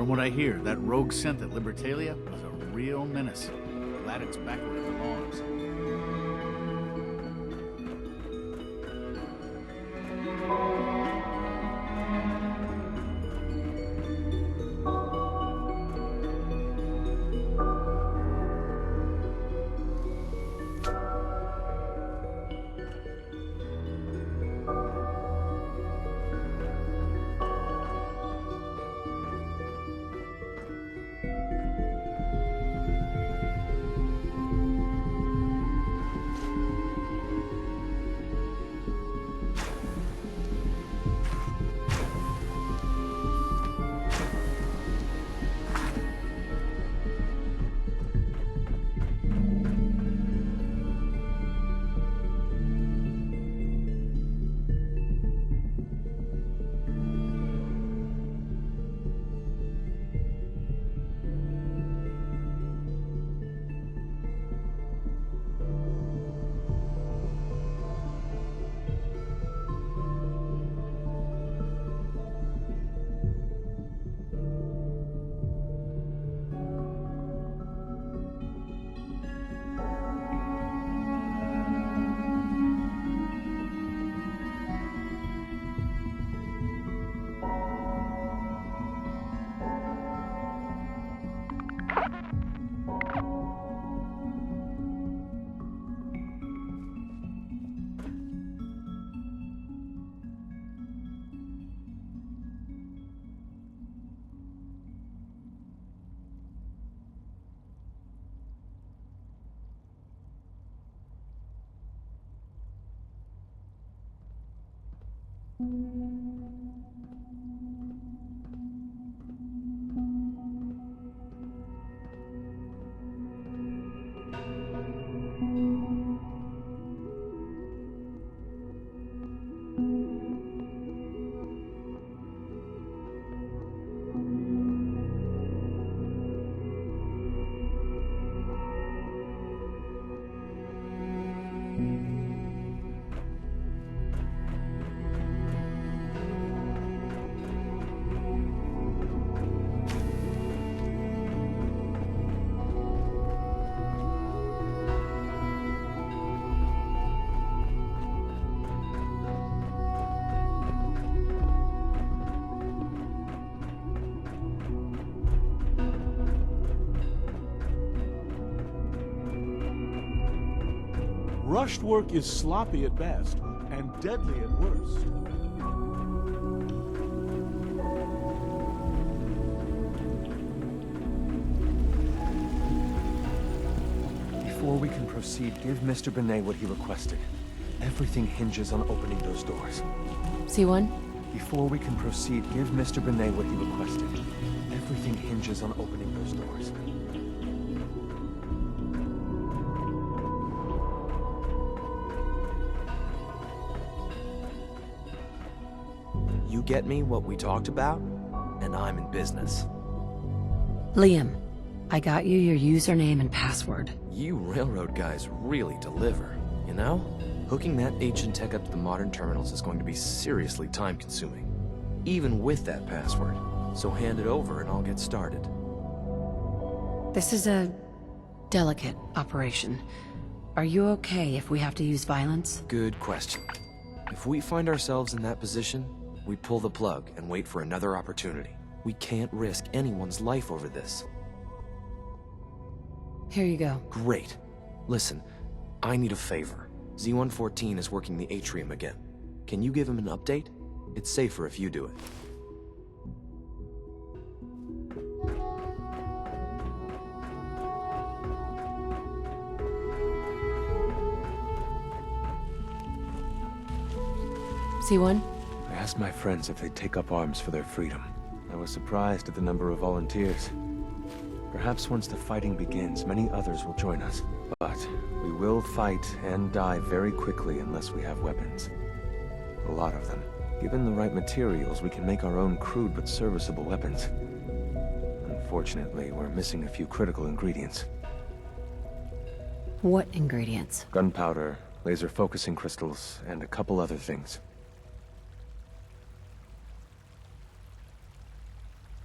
From what I hear, that rogue scent at Libertalia was a real menace. Glad it's back where it belongs. Rushed work is sloppy at best, and deadly at worst. Before we can proceed, give Mr. Benet what he requested. Everything hinges on opening those doors. C1? Before we can proceed, give Mr. Benet what he requested. Everything hinges on opening those doors. You get me what we talked about, and I'm in business. Liam, I got you your username and password. You railroad guys really deliver, you know? Hooking that ancient tech up to the modern terminals is going to be seriously time-consuming, even with that password. So hand it over and I'll get started. This is a delicate operation. Are you okay if we have to use violence? Good question. If we find ourselves in that position, we pull the plug and wait for another opportunity. We can't risk anyone's life over this. Here you go. Great. Listen, I need a favor. Z-114 is working the atrium again. Can you give him an update? It's safer if you do it. C1? I asked my friends if they'd take up arms for their freedom. I was surprised at the number of volunteers. Perhaps once the fighting begins, many others will join us. But we will fight and die very quickly unless we have weapons. A lot of them. Given the right materials, we can make our own crude but serviceable weapons. Unfortunately, we're missing a few critical ingredients. What ingredients? Gunpowder, laser focusing crystals, and a couple other things.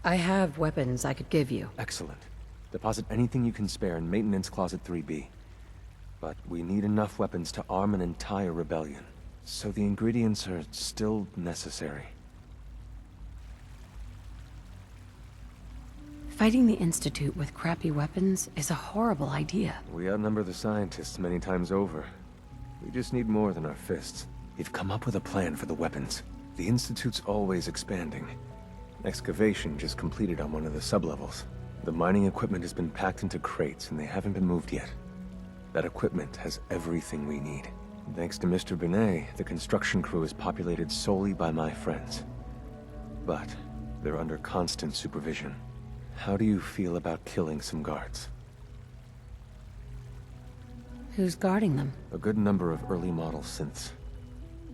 I have weapons I could give you. Excellent. Deposit anything you can spare in Maintenance Closet 3B. But we need enough weapons to arm an entire rebellion. So the ingredients are still necessary. Fighting the Institute with crappy weapons is a horrible idea. We outnumber the scientists many times over. We just need more than our fists. We've come up with a plan for the weapons. The Institute's always expanding. Excavation just completed on one of the sublevels. The mining equipment has been packed into crates and they haven't been moved yet. That equipment has everything we need. Thanks to Mr. Binet, the construction crew is populated solely by my friends. But they're under constant supervision. How do you feel about killing some guards? Who's guarding them? A good number of early model synths.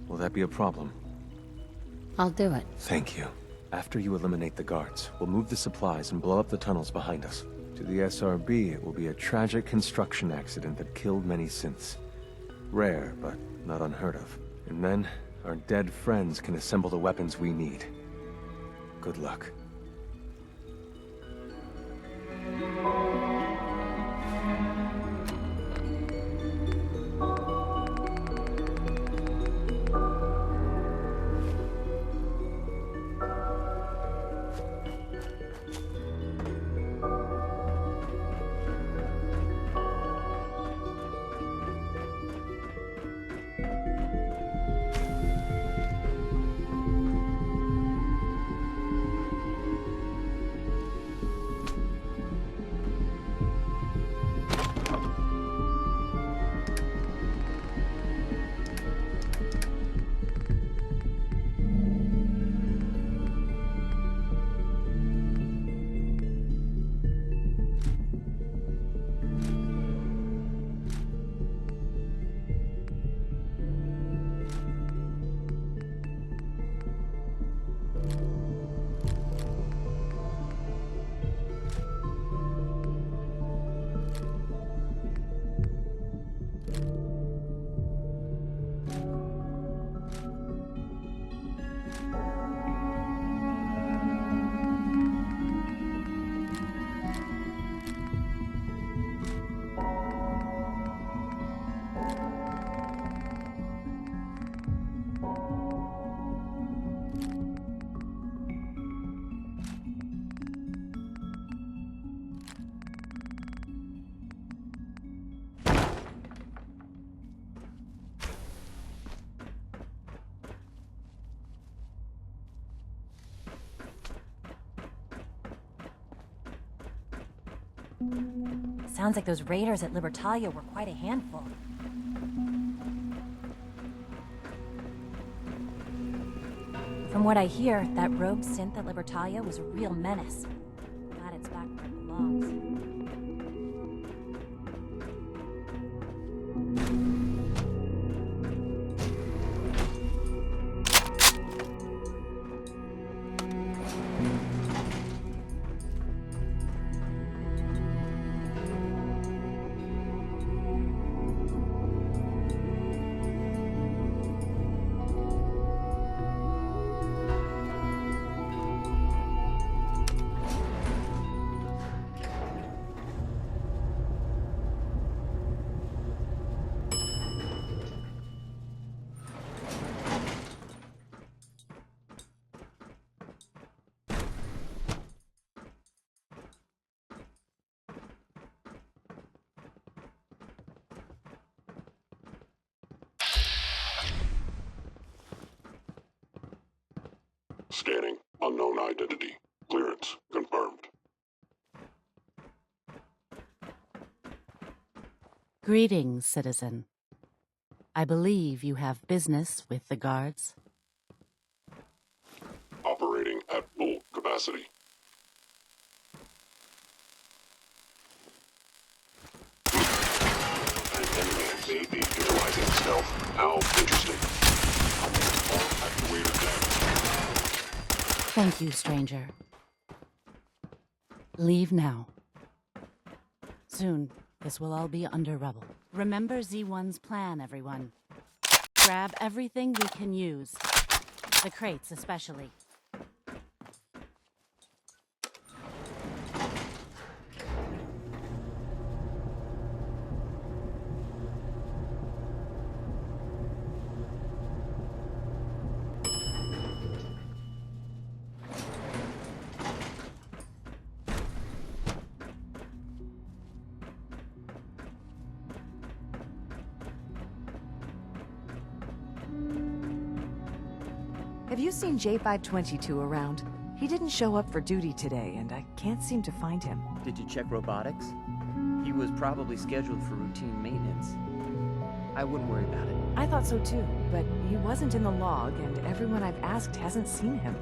Will that be a problem? I'll do it. Thank you. After you eliminate the guards, we'll move the supplies and blow up the tunnels behind us. To the SRB, it will be a tragic construction accident that killed many synths. Rare, but not unheard of. And then, our dead friends can assemble the weapons we need. Good luck. Sounds like those raiders at Libertalia were quite a handful. From what I hear, that rogue synth at Libertalia was a real menace. Glad it's back where it belongs. Scanning. Unknown identity. Clearance confirmed. Greetings, citizen. I believe you have business with the guards. Operating at full capacity. An enemy may be utilizing stealth. How interesting. All actuator damage. Thank you, stranger. Leave now. Soon, this will all be under rubble. Remember Z1's plan, everyone. Grab everything we can use. The crates especially. Have you seen J522 around? He didn't show up for duty today, and I can't seem to find him. Did you check robotics? He was probably scheduled for routine maintenance. I wouldn't worry about it. I thought so too, but he wasn't in the log, and everyone I've asked hasn't seen him.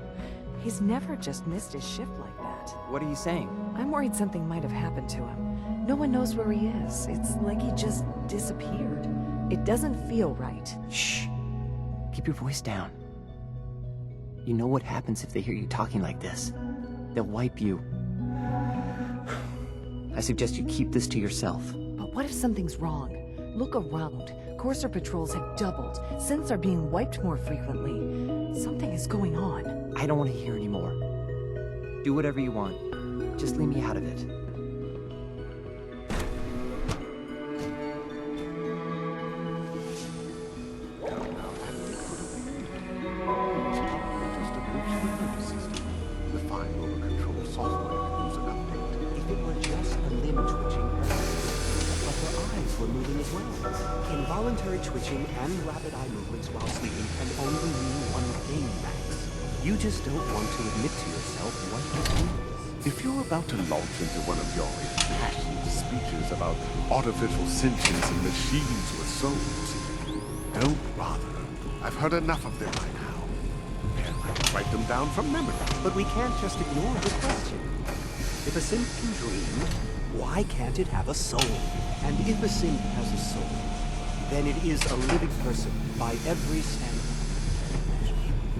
He's never just missed his shift like that. What are you saying? I'm worried something might have happened to him. No one knows where he is. It's like he just disappeared. It doesn't feel right. Shh. Keep your voice down. You know what happens if they hear you talking like this? They'll wipe you. I suggest you keep this to yourself. But what if something's wrong? Look around. Courser patrols have doubled. Synths are being wiped more frequently. Something is going on. I don't want to hear any more. Do whatever you want. Just leave me out of it. The final control software needs an update. If it were just a limb twitching, but her eyes were moving as well. Involuntary twitching and rapid eye movements while sleeping can only mean one thing, Max. You just don't want to admit to yourself what it is. If you're about to launch into one of your impassioned speeches about artificial sentience and machines with souls, don't bother. I've heard enough of them by now. And I can write them down from memory. But we can't just ignore the question. If a synth can dream, why can't it have a soul? And if a synth has a soul, then it is a living person by every standard.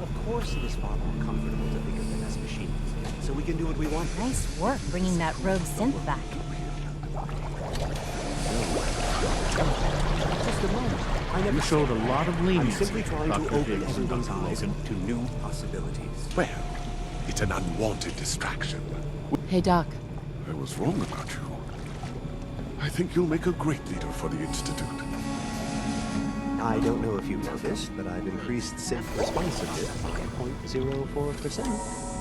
Of course it is far more comfortable to think of them as machines, so we can do what we want. Nice work bringing that rogue synth back. Just a moment. I never You showed a lot of I'm leniency, simply trying Dr. to open Jameson, everyone's Dr. eyes Logan. to new possibilities. Well, it's an unwanted distraction. Hey, Doc. I was wrong about you. I think you'll make a great leader for the Institute. I don't know if you've noticed, but I've increased synth responsiveness by 0.04%.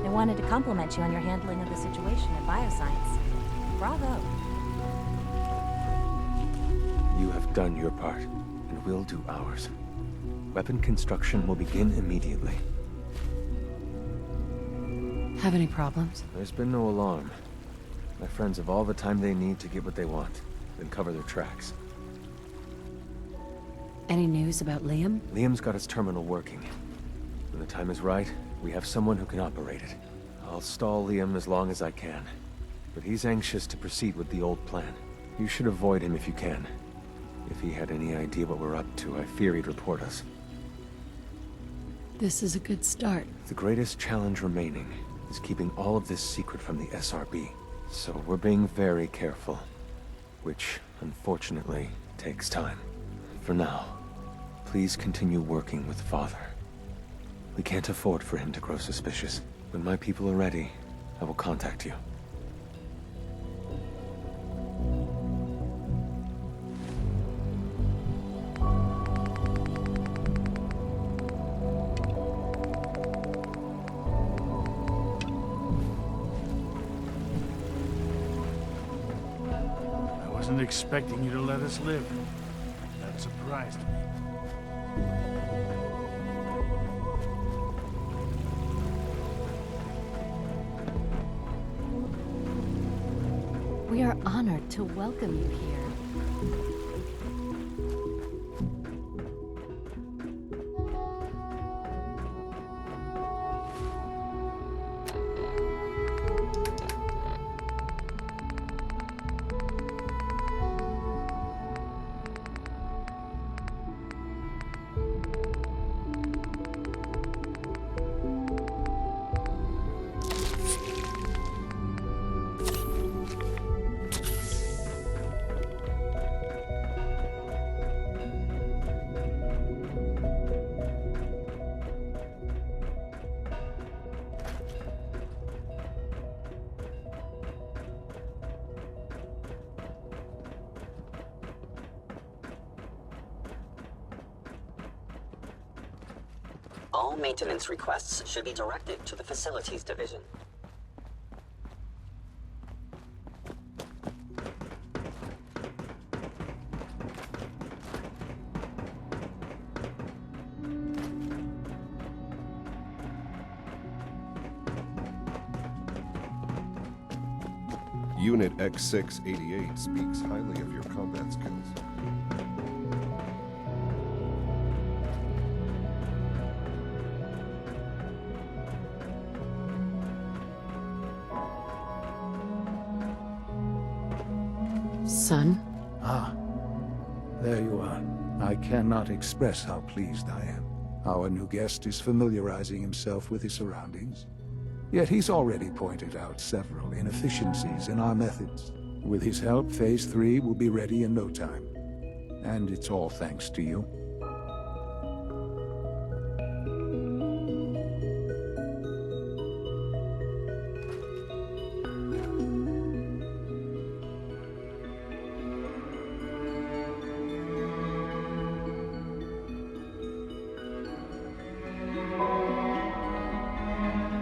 I wanted to compliment you on your handling of the situation in bioscience. Bravo. You have done your part, and we'll do ours. Weapon construction will begin immediately. Have any problems? There's been no alarm. My friends have all the time they need to get what they want, then cover their tracks. Any news about Liam? Liam's got his terminal working. When the time is right, we have someone who can operate it. I'll stall Liam as long as I can, but he's anxious to proceed with the old plan. You should avoid him if you can. If he had any idea what we're up to, I fear he'd report us. This is a good start. The greatest challenge remaining is keeping all of this secret from the SRB. So we're being very careful, which, unfortunately, takes time. For now, please continue working with Father. We can't afford for him to grow suspicious. When my people are ready, I will contact you. I wasn't expecting you to let us live. That surprised me. We are honored to welcome you here. All maintenance requests should be directed to the Facilities Division. Unit X688 speaks highly of your combat skills. Son? Ah, there you are. I cannot express how pleased I am. Our new guest is familiarizing himself with his surroundings. Yet he's already pointed out several inefficiencies in our methods. With his help, Phase 3 will be ready in no time. And it's all thanks to you.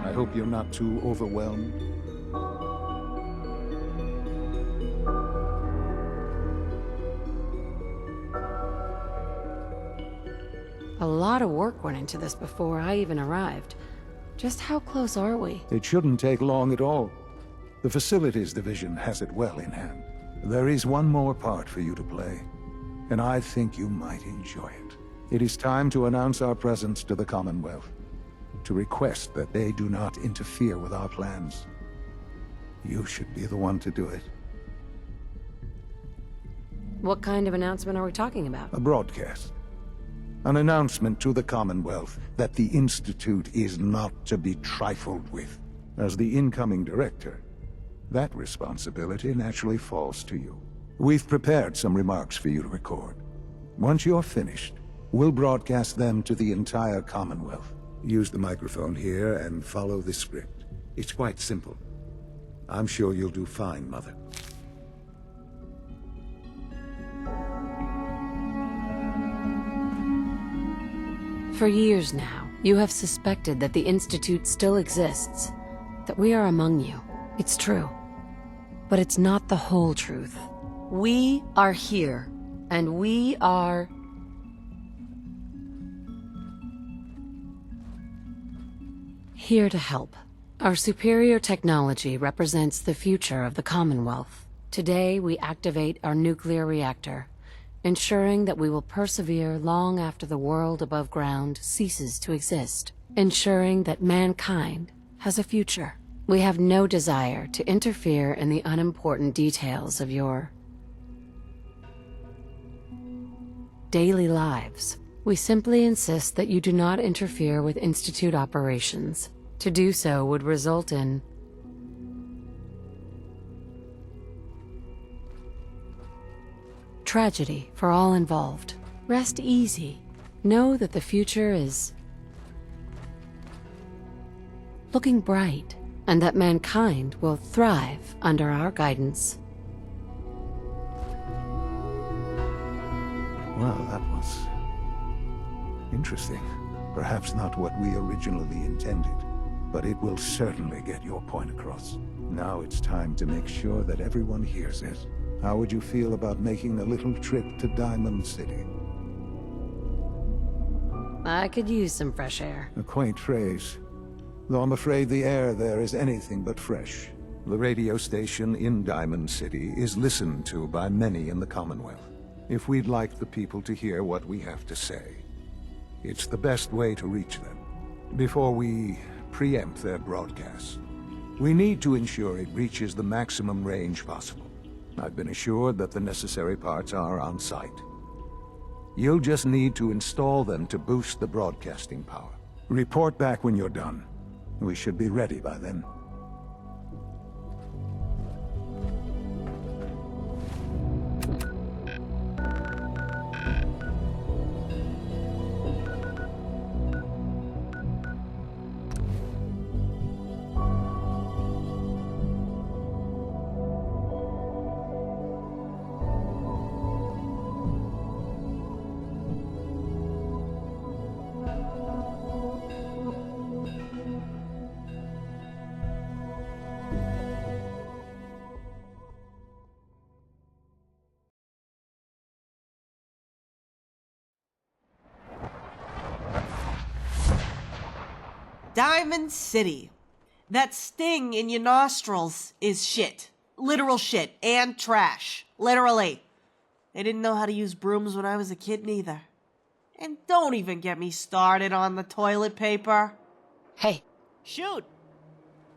I hope you're not too overwhelmed. A lot of work went into this before I even arrived. Just how close are we? It shouldn't take long at all. The Facilities Division has it well in hand. There is one more part for you to play, and I think you might enjoy it. It is time to announce our presence to the Commonwealth, to request that they do not interfere with our plans. You should be the one to do it. What kind of announcement are we talking about? A broadcast. An announcement to the Commonwealth that the Institute is not to be trifled with. As the incoming director, that responsibility naturally falls to you. We've prepared some remarks for you to record. Once you're finished, we'll broadcast them to the entire Commonwealth. Use the microphone here and follow the script. It's quite simple. I'm sure you'll do fine, Mother. For years now, you have suspected that the Institute still exists, that we are among you. It's true. But it's not the whole truth. We are here, and we are... here to help. Our superior technology represents the future of the Commonwealth. Today, we activate our nuclear reactor, ensuring that we will persevere long after the world above ground ceases to exist, ensuring that mankind has a future. We have no desire to interfere in the unimportant details of your daily lives. We simply insist that you do not interfere with Institute operations. To do so would result in tragedy for all involved. Rest easy. Know that the future is looking bright, and that mankind will thrive under our guidance. Well, that was interesting. Perhaps not what we originally intended, but it will certainly get your point across. Now it's time to make sure that everyone hears it. How would you feel about making a little trip to Diamond City? I could use some fresh air. A quaint phrase, though I'm afraid the air there is anything but fresh. The radio station in Diamond City is listened to by many in the Commonwealth. If we'd like the people to hear what we have to say, it's the best way to reach them. Before we preempt their broadcasts, we need to ensure it reaches the maximum range possible. I've been assured that the necessary parts are on site. You'll just need to install them to boost the broadcasting power. Report back when you're done. We should be ready by then. Diamond City. That sting in your nostrils is shit. Literal shit. And trash. Literally. They didn't know how to use brooms when I was a kid neither. And don't even get me started on the toilet paper. Hey, Shoot.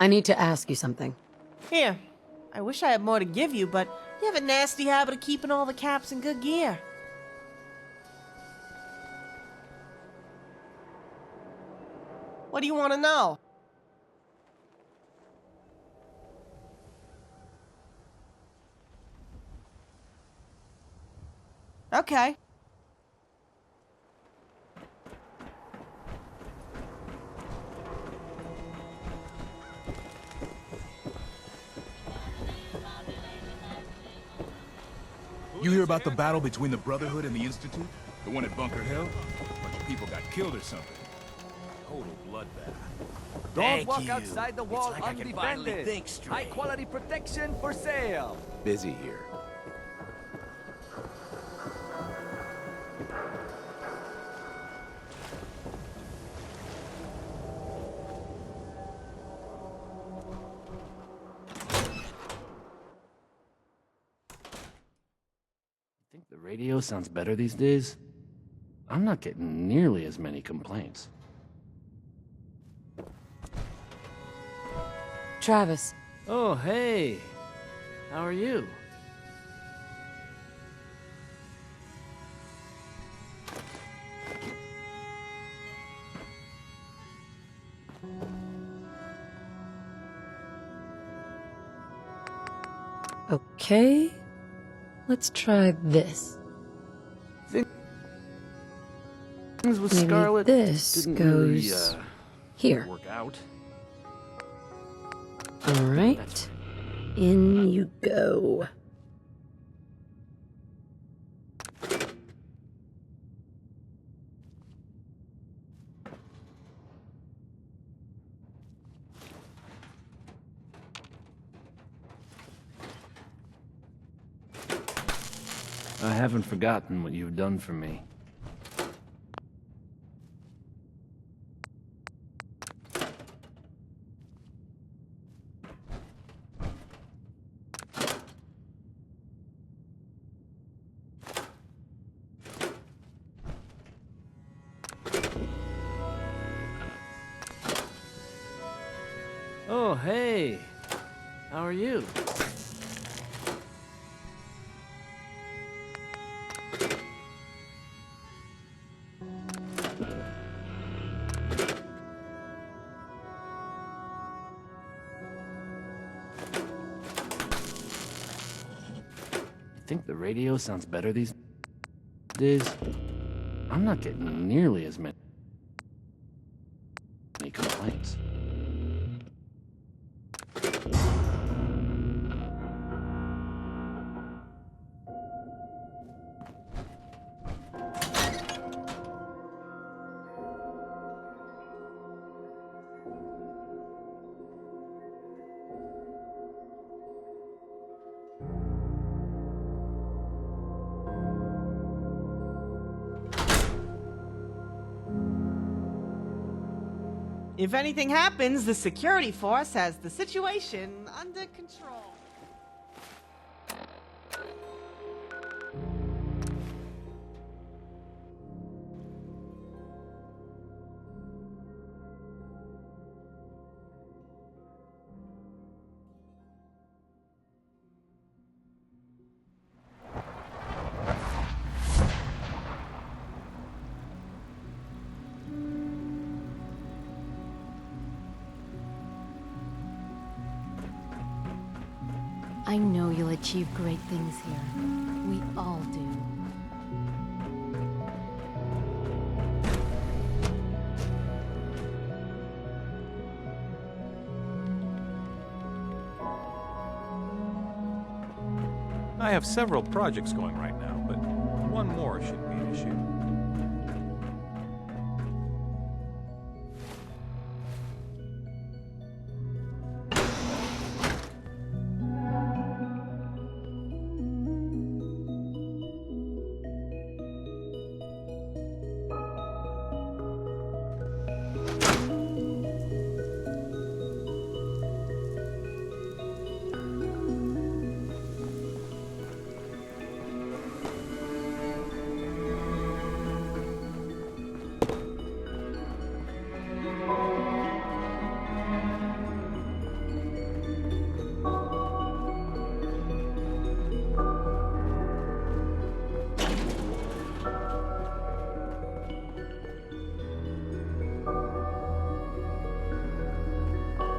I need to ask you something. Here. I wish I had more to give you, but you have a nasty habit of keeping all the caps in good gear. What do you want to know? Okay. You hear about the battle between the Brotherhood and the Institute? The one at Bunker Hill? A bunch of people got killed or something. Total bloodbath. Don't walk outside the wall undefended. High quality protection for sale. Busy here. Think the radio sounds better these days? I'm not getting nearly as many complaints. Travis. Oh, hey. How are you? Okay. Let's try this. Things with Maybe Scarlet this didn't goes really, here. work out. All right. In you go. I haven't forgotten what you've done for me. Oh, hey. How are you? Think the radio sounds better these days? I'm not getting nearly as many complaints. If anything happens, the security force has the situation under control. I know you'll achieve great things here. We all do. I have several projects going right now, but one more shouldn't be an issue.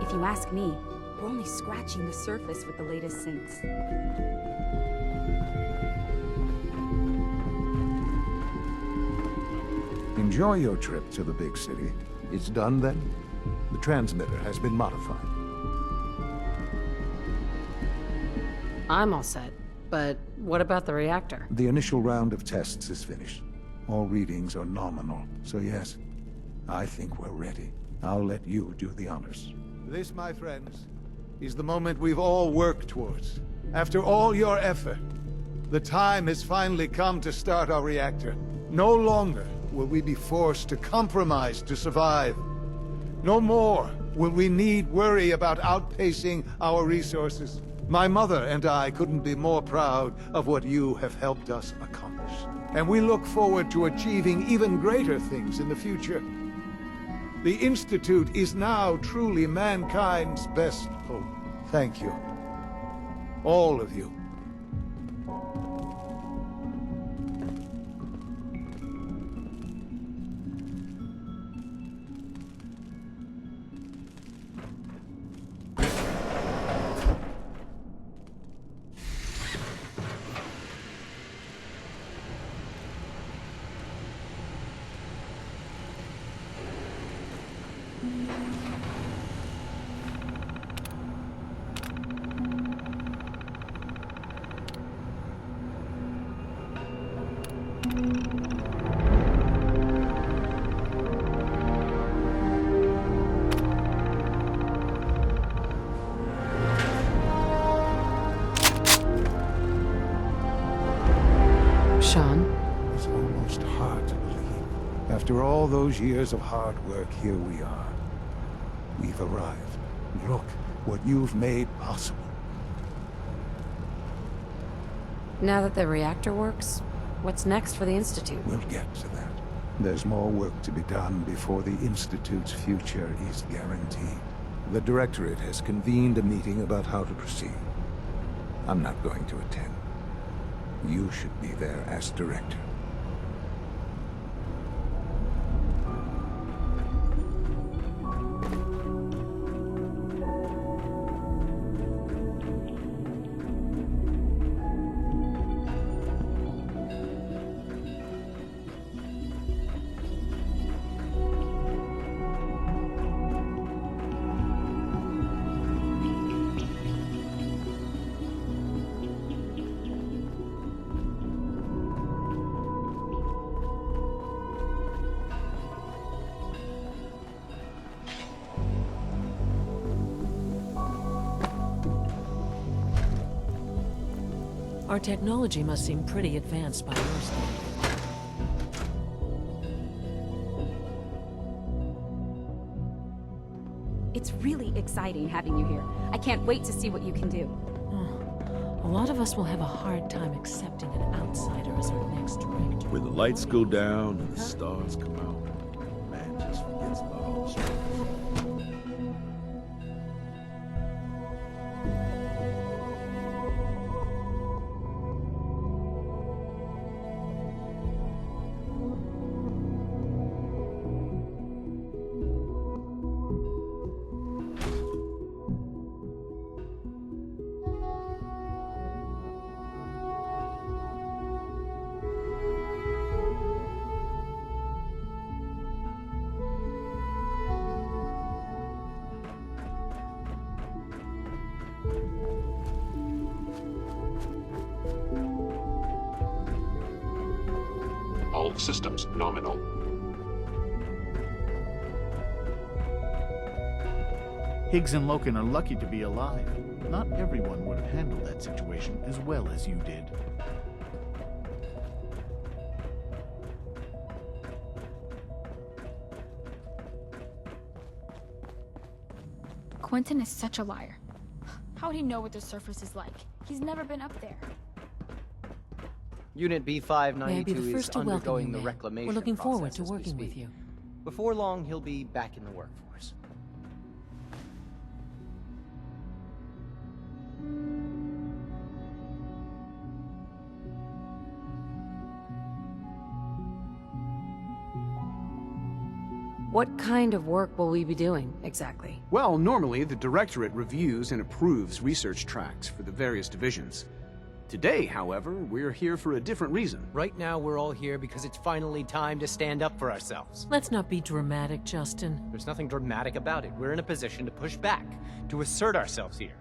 If you ask me, we're only scratching the surface with the latest synths. Enjoy your trip to the big city. It's done then? The transmitter has been modified. I'm all set. But what about the reactor? The initial round of tests is finished. All readings are nominal, so yes, I think we're ready. I'll let you do the honors. This, my friends, is the moment we've all worked towards. After all your effort, the time has finally come to start our reactor. No longer will we be forced to compromise to survive. No more will we need worry about outpacing our resources. My mother and I couldn't be more proud of what you have helped us accomplish. And we look forward to achieving even greater things in the future. The Institute is now truly mankind's best hope. Thank you. All of you. Sean? It's almost hard to believe. After all those years of hard work, here we are. We've arrived. Look what you've made possible. Now that the reactor works, what's next for the Institute? We'll get to that. There's more work to be done before the Institute's future is guaranteed. The Directorate has convened a meeting about how to proceed. I'm not going to attend. You should be there as Director. Our technology must seem pretty advanced by your standards. exciting having you here. I can't wait to see what you can do. A lot of us will have a hard time accepting an outsider as our next director. When the lights go down and the stars come out, man just forgets about all the struggles. All systems nominal. Higgs and Loken are lucky to be alive. Not everyone would have handled that situation as well as you did. Quentin is such a liar. How would he know what the surface is like? He's never been up there. Unit May I be B592 the is first to welcome undergoing you, the ma'am. reclamation We're looking forward process to as we working with speak. you. Before long, he'll be back in the workforce. What kind of work will we be doing, exactly? Well, normally the Directorate reviews and approves research tracks for the various divisions. Today, however, we're here for a different reason. Right now, we're all here because it's finally time to stand up for ourselves. Let's not be dramatic, Justin. There's nothing dramatic about it. We're in a position to push back, to assert ourselves here.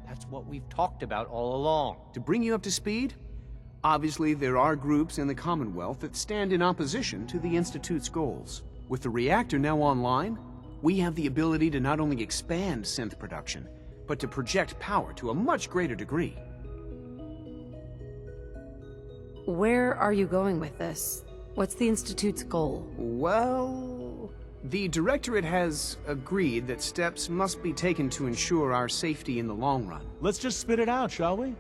That's what we've talked about all along. To bring you up to speed, obviously there are groups in the Commonwealth that stand in opposition to the Institute's goals. With the reactor now online, we have the ability to not only expand synth production, but to project power to a much greater degree. Where are you going with this? What's the Institute's goal? Well, the Directorate has agreed that steps must be taken to ensure our safety in the long run. Let's just spit it out, shall we?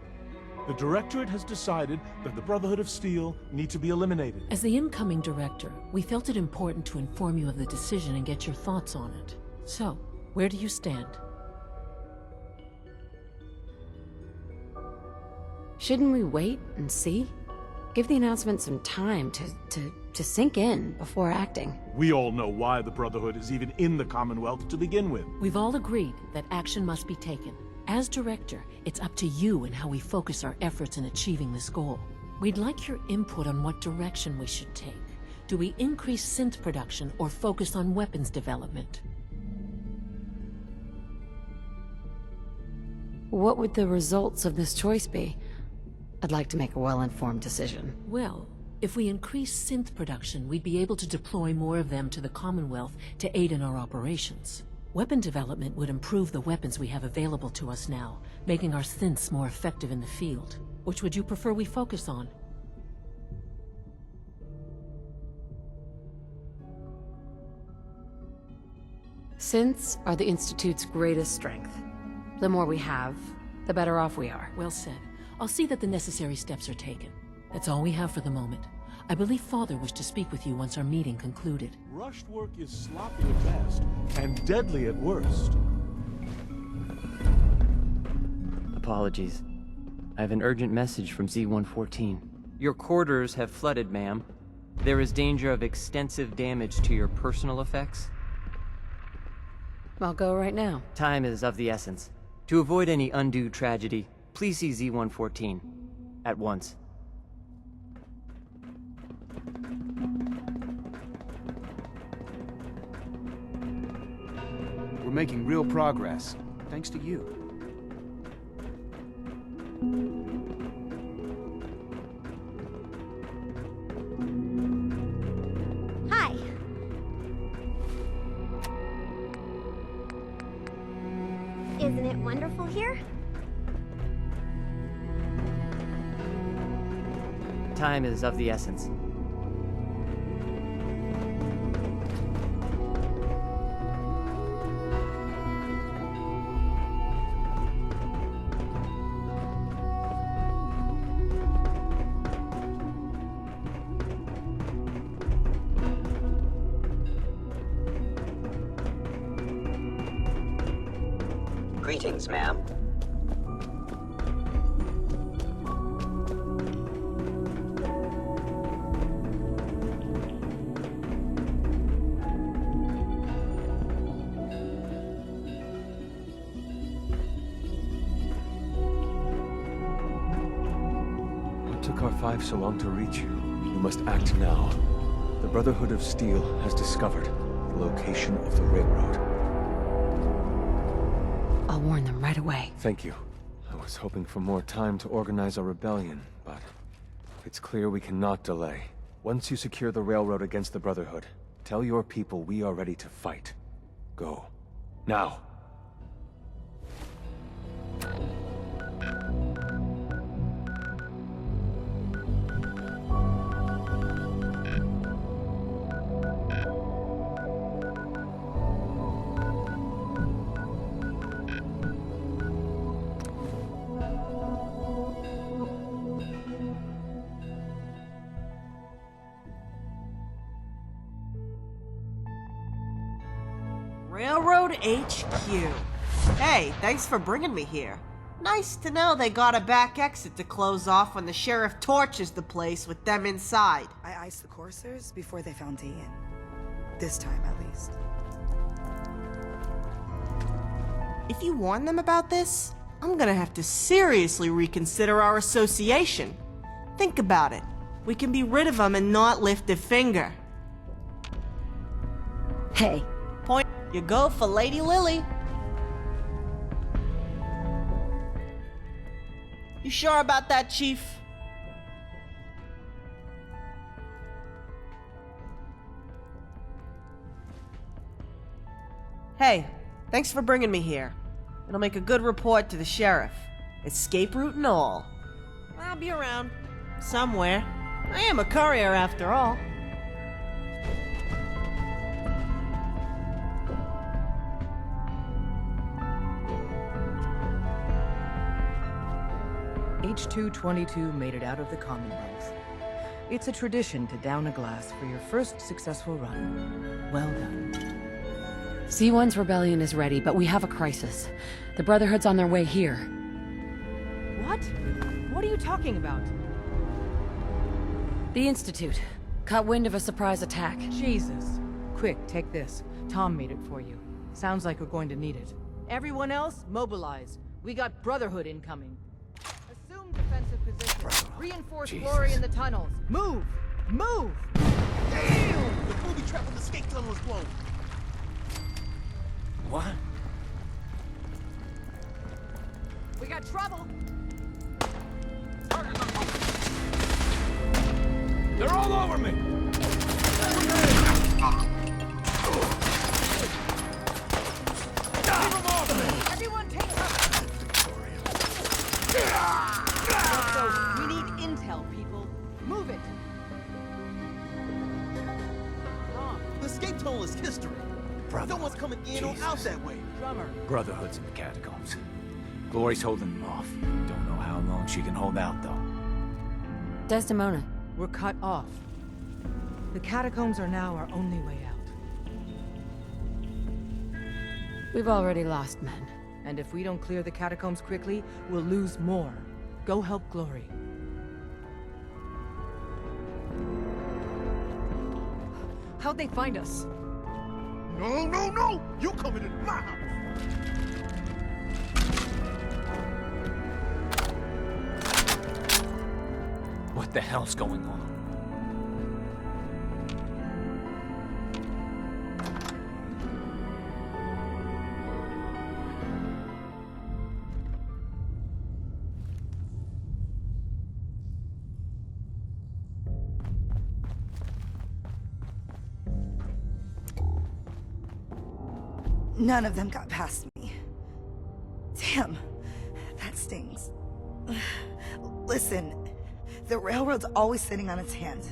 The Directorate has decided that the Brotherhood of Steel need to be eliminated. As the incoming director, we felt it important to inform you of the decision and get your thoughts on it. So, where do you stand? Shouldn't we wait and see? Give the announcement some time to sink in before acting. We all know why the Brotherhood is even in the Commonwealth to begin with. We've all agreed that action must be taken. As director, it's up to you and how we focus our efforts in achieving this goal. We'd like your input on what direction we should take. Do we increase synth production or focus on weapons development? What would the results of this choice be? I'd like to make a well-informed decision. Well, if we increase synth production, we'd be able to deploy more of them to the Commonwealth to aid in our operations. Weapon development would improve the weapons we have available to us now, making our synths more effective in the field. Which would you prefer we focus on? Synths are the Institute's greatest strength. The more we have, the better off we are. Well said. I'll see that the necessary steps are taken. That's all we have for the moment. I believe Father wished to speak with you once our meeting concluded. Rushed work is sloppy at best, and deadly at worst. Apologies. I have an urgent message from Z-114. Your quarters have flooded, ma'am. There is danger of extensive damage to your personal effects. I'll go right now. Time is of the essence. To avoid any undue tragedy, please see Z-114. At once. We're making real progress, thanks to you. Hi. Isn't it wonderful here? Time is of the essence. Greetings, ma'am. What took our five so long to reach you? You must act now. The Brotherhood of Steel has discovered the location of the railroad. I'll warn them right away. Thank you. I was hoping for more time to organize a rebellion, but it's clear we cannot delay. Once you secure the railroad against the Brotherhood, tell your people we are ready to fight. Go. Now! Railroad HQ. Hey, thanks for bringing me here. Nice to know they got a back exit to close off when the sheriff torches the place with them inside. I iced the coursers before they found Ian. This time, at least. If you warn them about this, I'm gonna have to seriously reconsider our association. Think about it. We can be rid of them and not lift a finger. Hey. Point. You go for Lady Lily. You sure about that, Chief? Hey, thanks for bringing me here. It'll make a good report to the sheriff. Escape route and all. I'll be around. Somewhere. I am a courier after all. H-222 made it out of the Commonwealth. It's a tradition to down a glass for your first successful run. Well done. C1's rebellion is ready, but we have a crisis. The Brotherhood's on their way here. What? What are you talking about? The Institute. Caught wind of a surprise attack. Jesus. Quick, take this. Tom made it for you. Sounds like we're going to need it. Everyone else, mobilize. We got Brotherhood incoming. Assume defensive position. Reinforce Glory in the tunnels. Move! Move! Damn! The booby trap on the escape tunnel is blown. What? We got trouble! They're all over me! Everyone take cover! We need intel, people. Move it! Wrong. The escape tunnel is history. No one's coming in or out that way. Drummer. Brotherhood's in the catacombs. Glory's holding them off. Don't know how long she can hold out, though. Desdemona. We're cut off. The catacombs are now our only way out. We've already lost men. And if we don't clear the catacombs quickly, we'll lose more. Go help Glory. How'd they find us? No, no, no! You coming in my house! What the hell's going on? None of them got past me. Damn, that stings. Listen, the railroad's always sitting on its hands.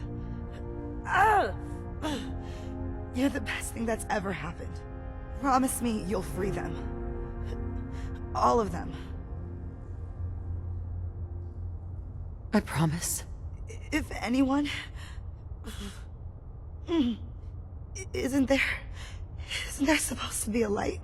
You're the best thing that's ever happened. Promise me you'll free them. All of them. I promise. If anyone... Isn't there supposed to be a light?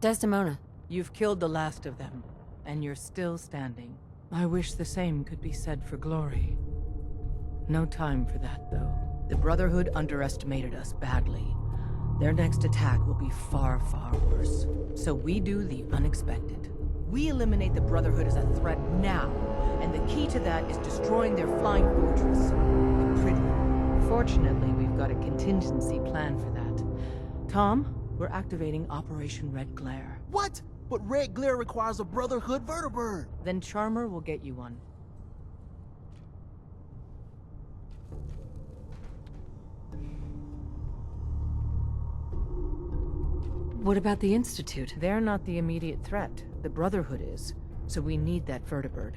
Desdemona. You've killed the last of them, and you're still standing. I wish the same could be said for Glory. No time for that, though. The Brotherhood underestimated us badly. Their next attack will be far, far worse. So we do the unexpected. We eliminate the Brotherhood as a threat now, and the key to that is destroying their flying fortress, the Prison. Fortunately, we've got a contingency plan for that. Tom, we're activating Operation Red Glare. What? But Red Glare requires a Brotherhood vertibird. Then Charmer will get you one. What about the Institute? They're not the immediate threat. The Brotherhood is. So we need that vertibird.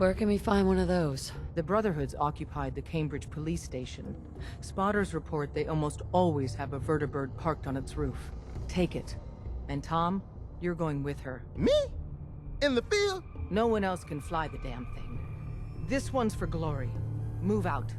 Where can we find one of those? The Brotherhood's occupied the Cambridge police station. Spotters report they almost always have a vertibird parked on its roof. Take it. And Tom, you're going with her. Me? In the field? No one else can fly the damn thing. This one's for Glory. Move out.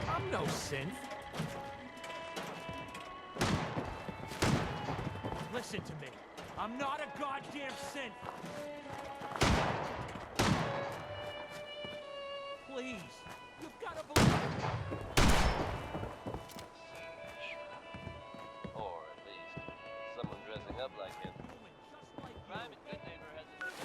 I'm no synth. Listen to me. I'm not a goddamn synth. Please. You've got to believe. Or at least someone dressing up like him. Crime in Good Neighbor has its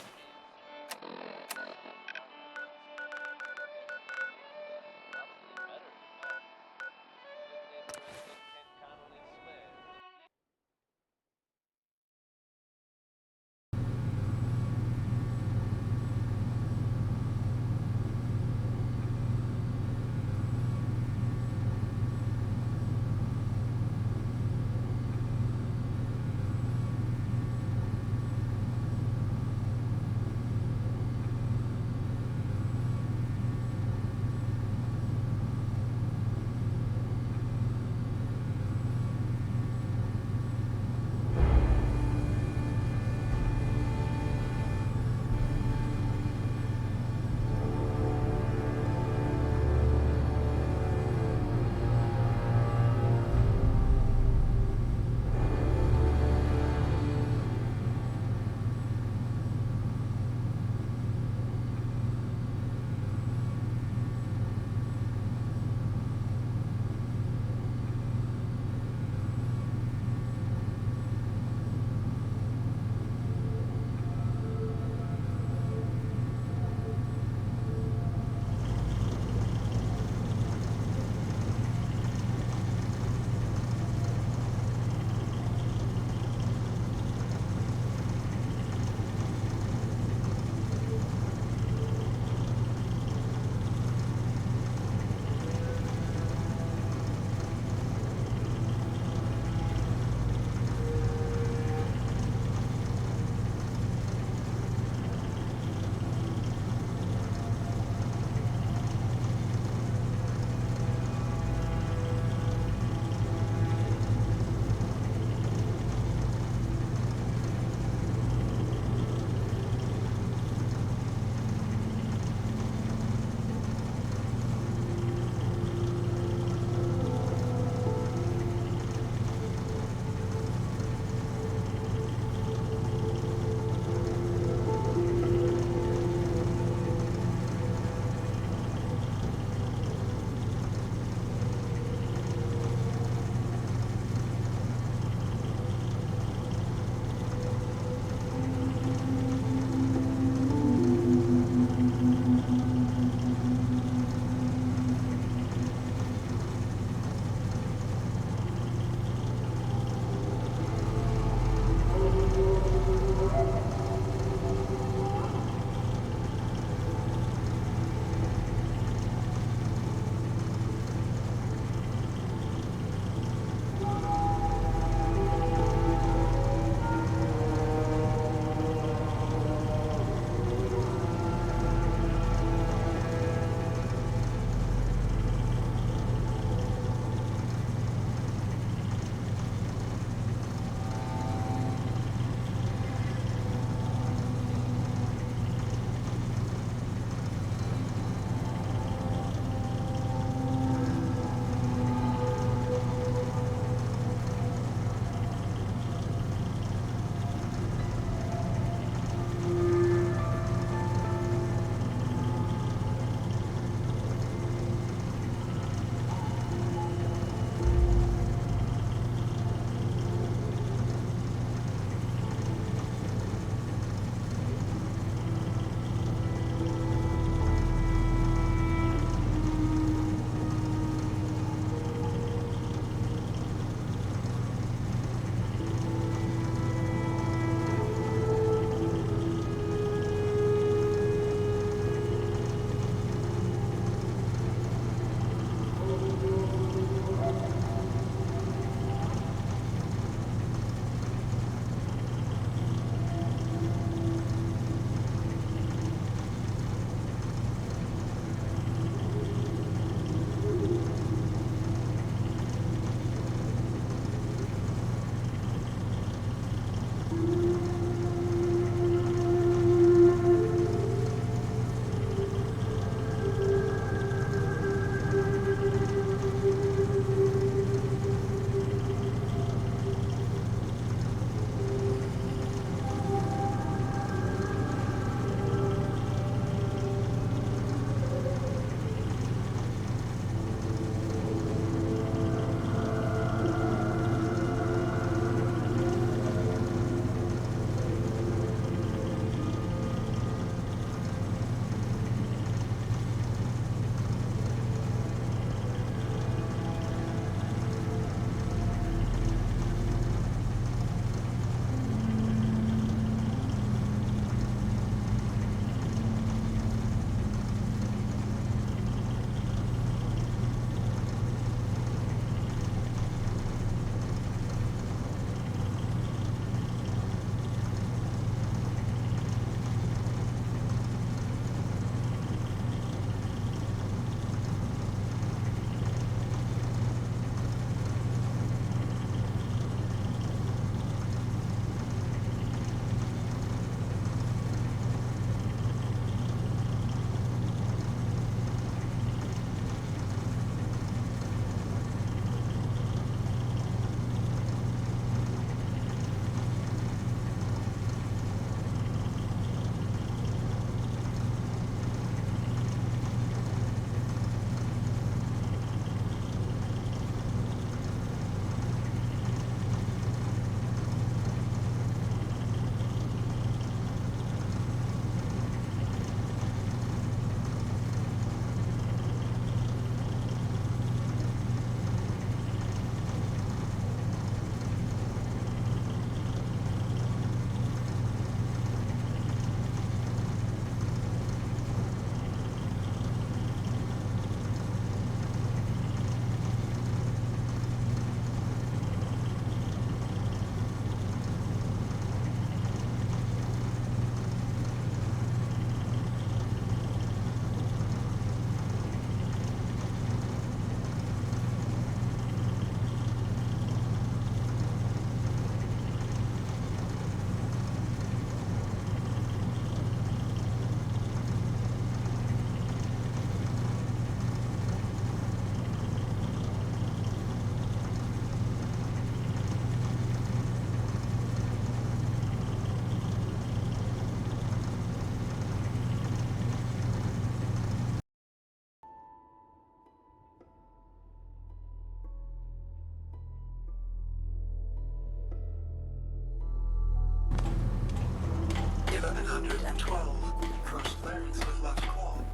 1112. First clearance with left quad.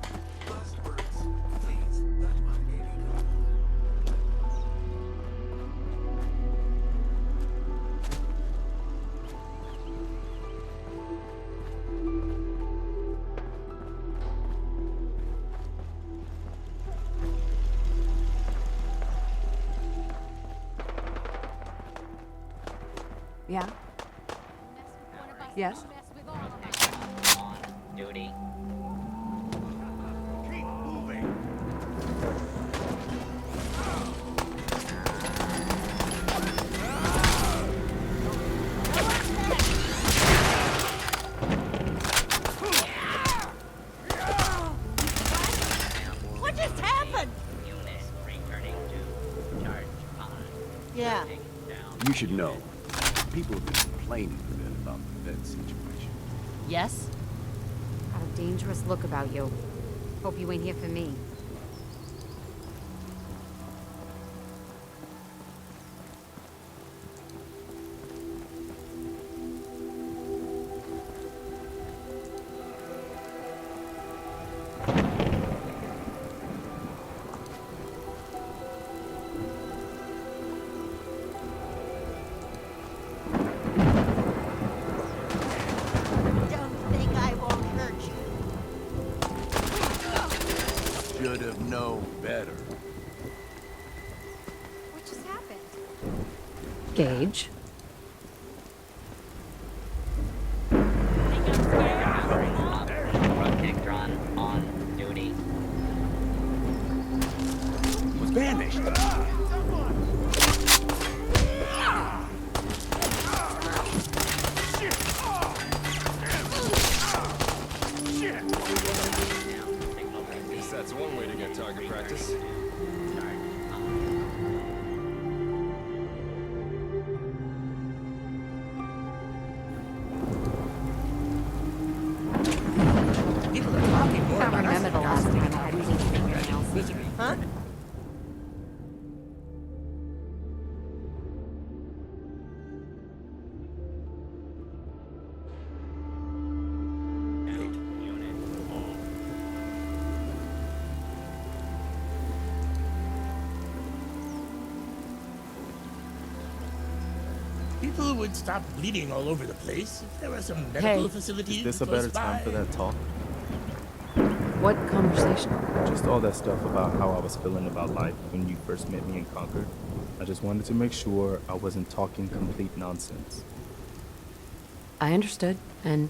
Last words, please, let my baby go. Yeah? Yes? On duty. Keep moving. What just happened? Unit returning to charge pod. Yeah. You should know. People have been complaining a bit about the Fed situation. Yes? Got a dangerous look about you. Hope you ain't here for me. Should have known better. What just happened? Gage. Protectron on duty. Was banished. Guess that's one way to get target practice. People are talking more I about us. remember the last time I had pink fingernails. Huh? People would stop bleeding all over the place if there were some medical Hey. facilities. Is this a close better time by. for that talk? What conversation? Just all that stuff about how I was feeling about life when you first met me in Concord. I just wanted to make sure I wasn't talking complete nonsense. I understood, and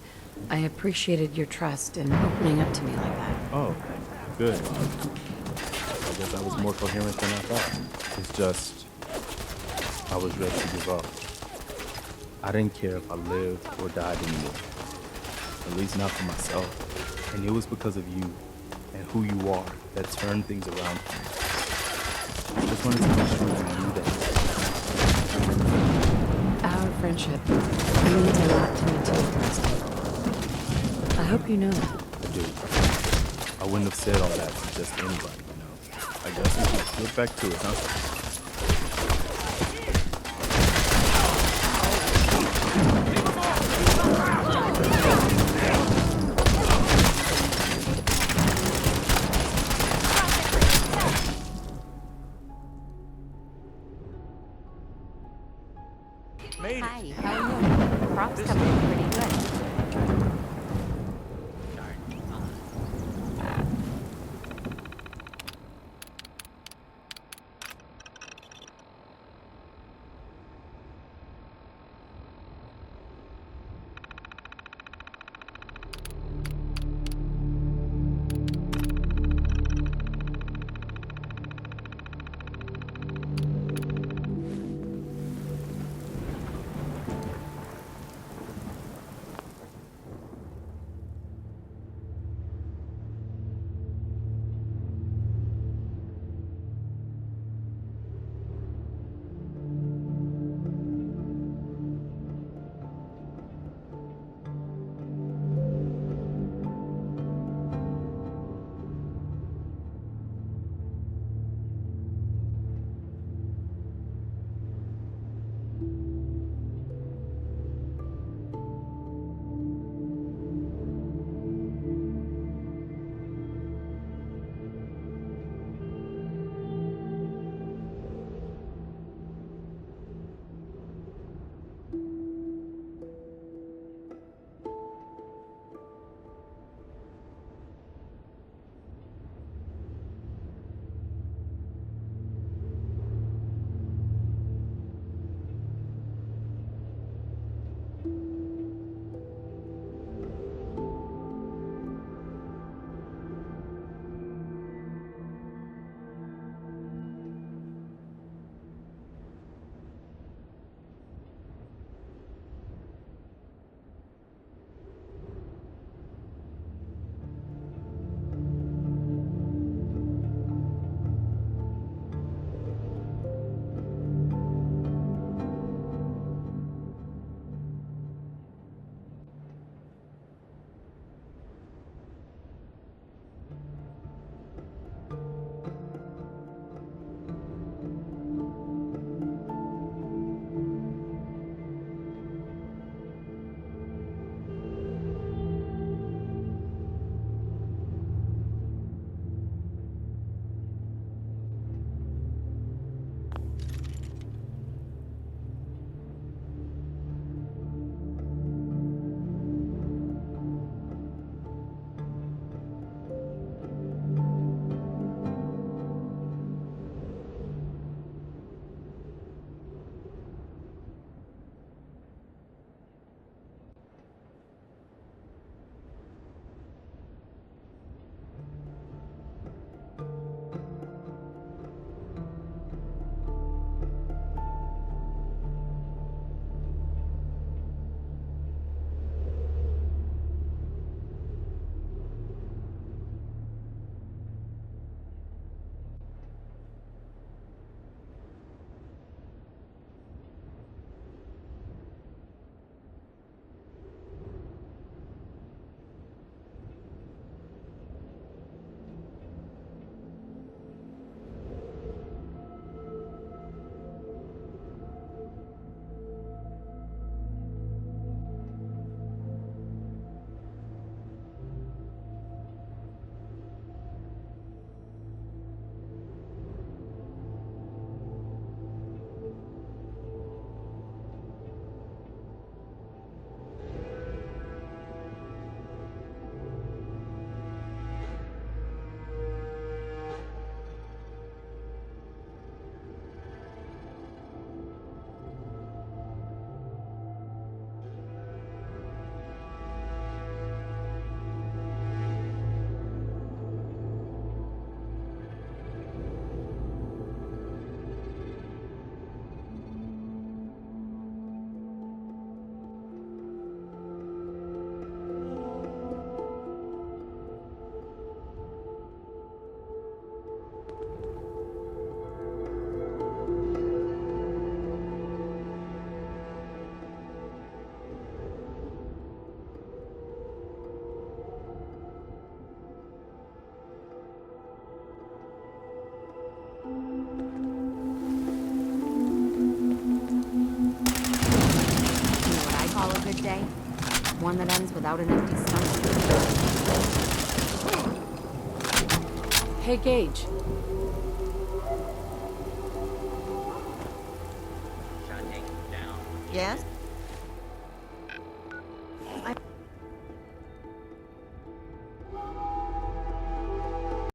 I appreciated your trust in opening up to me like that. Oh, good. I guess I was more coherent than I thought. It's just, I was ready to give up. I didn't care if I lived or died anymore. At least not for myself. And it was because of you and who you are that turned things around for me. I just wanted to make sure you knew that. Our friendship means a lot to me too, Preston. I hope you know that. I do. I wouldn't have said all that to just anybody, you know. I guess we should get back to it, huh? Hi, how are you? Props coming in pretty good. one that ends without an empty stomach. Hey, Gage. Yes?